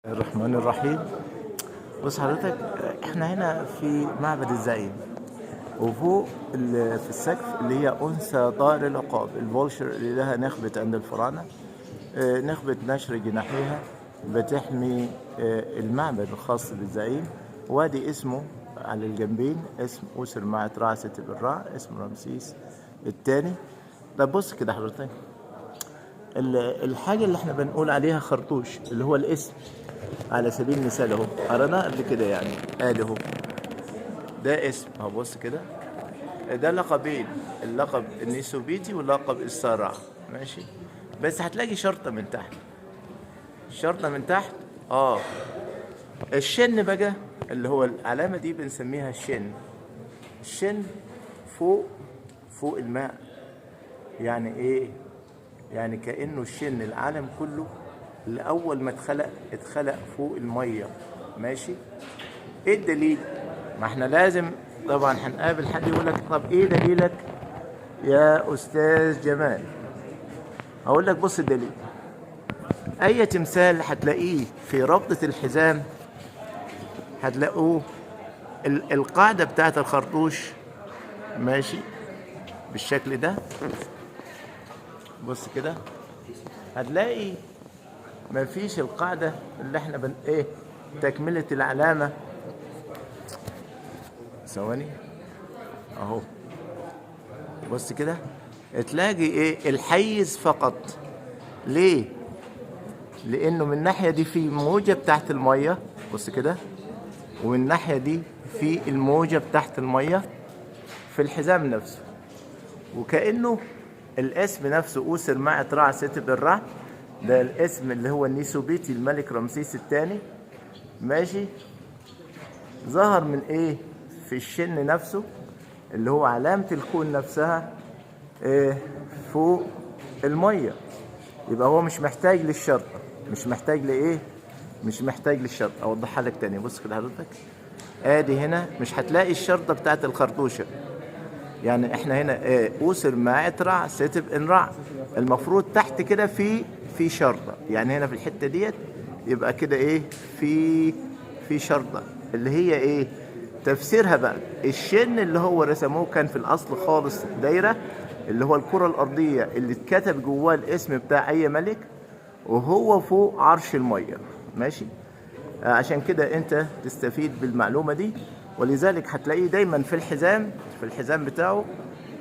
الرحمن الرحيم. بص حضرتك، احنا هنا في معبد الزعيم، وفوق في السقف اللي هي أنثى طائر العقاب الفولشر اللي لها نخبة عند الفراعنة. نخبة نشر جناحيها بتحمي المعبد الخاص بالزعيم. وادي اسمه على الجنبين اسم أسر معة رعسة بالرع، اسمه رمسيس الثاني. طب بص كده حضرتك، الحاجة اللي احنا بنقول عليها خرطوش اللي هو الاسم، على سبيل المثال اهو قرأناه قبل كده، يعني ادي اهو ده اسم اهو. بص كده، ده لقبين، اللقب النيسوبيتي واللقب الصارع، ماشي. بس هتلاقي شرطة من تحت، شرطة من تحت. اه الشن بقى اللي هو العلامة دي بنسميها الشن. الشن فوق الماء. يعني ايه؟ يعني كأنه الشن العالم كله لأول ما اتخلق فوق المية، ماشي. ايه الدليل؟ ما احنا لازم طبعا هنقابل حد يقول لك طب ايه دليلك يا استاذ جمال؟ اقول لك بص الدليل. اي تمثال هتلاقيه في ربطة الحزام هتلاقوه القاعدة بتاعت الخرطوش ماشي بالشكل ده. بص كده هتلاقي مفيش القاعدة اللي احنا تكملة العلامة. ثواني اهو، بص كده تلاقي ايه؟ الحيز فقط. ليه؟ لانه من الناحية دي في موجة تحت المية، بص كده، ومن الناحية دي في الموجة تحت المية في الحزام نفسه. وكأنه الاسم نفسه أوسر معة رع ست بالرع، ده الاسم اللي هو النيسوبيتي الملك رمسيس الثاني، ماشي. ظهر من ايه؟ في الشن نفسه اللي هو علامة الكون نفسها فوق المية. يبقى هو مش محتاج للشرطة، مش محتاج لإيه؟ مش محتاج للشرطة. أوضحها لك تاني. بص كده حضرتك، آدي هنا مش هتلاقي الشرطة بتاعت الخرطوشة. يعني احنا هنا أوسر معة رع ستب إن رع، المفروض تحت كده في شرطة. يعني هنا في الحتة ديت يبقى كده إيه؟ في شرطة اللي هي إيه؟ تفسيرها بقى الشن اللي هو رسموه كان في الأصل خالص دايرة، اللي هو الكرة الأرضية اللي اتكتب جواه الاسم بتاع أي ملك، وهو فوق عرش المية، ماشي. عشان كده أنت تستفيد بالمعلومة دي. ولذلك هتلاقيه دايما في الحزام بتاعه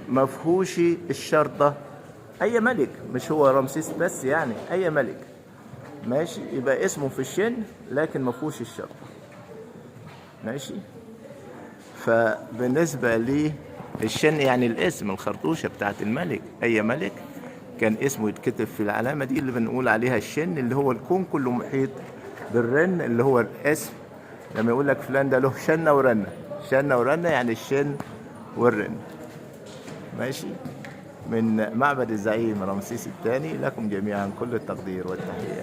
مفهوش الشرطة. أي ملك، مش هو رمسيس بس، يعني أي ملك، ماشي، يبقى اسمه في الشن لكن مفهوش الشرطة، ماشي. فبالنسبة لي الشن يعني الاسم، الخرطوشة بتاعت الملك، أي ملك كان اسمه يتكتب في العلامة دي اللي بنقول عليها الشن، اللي هو الكون كله محيط بالرن، اللي هو الاسم. لما يقول لك فلان ده له شنة ورنة، شنة ورنة يعني الشن والرن، ماشي. من معبد الزعيم رمسيس الثاني، لكم جميعا كل التقدير والتحية.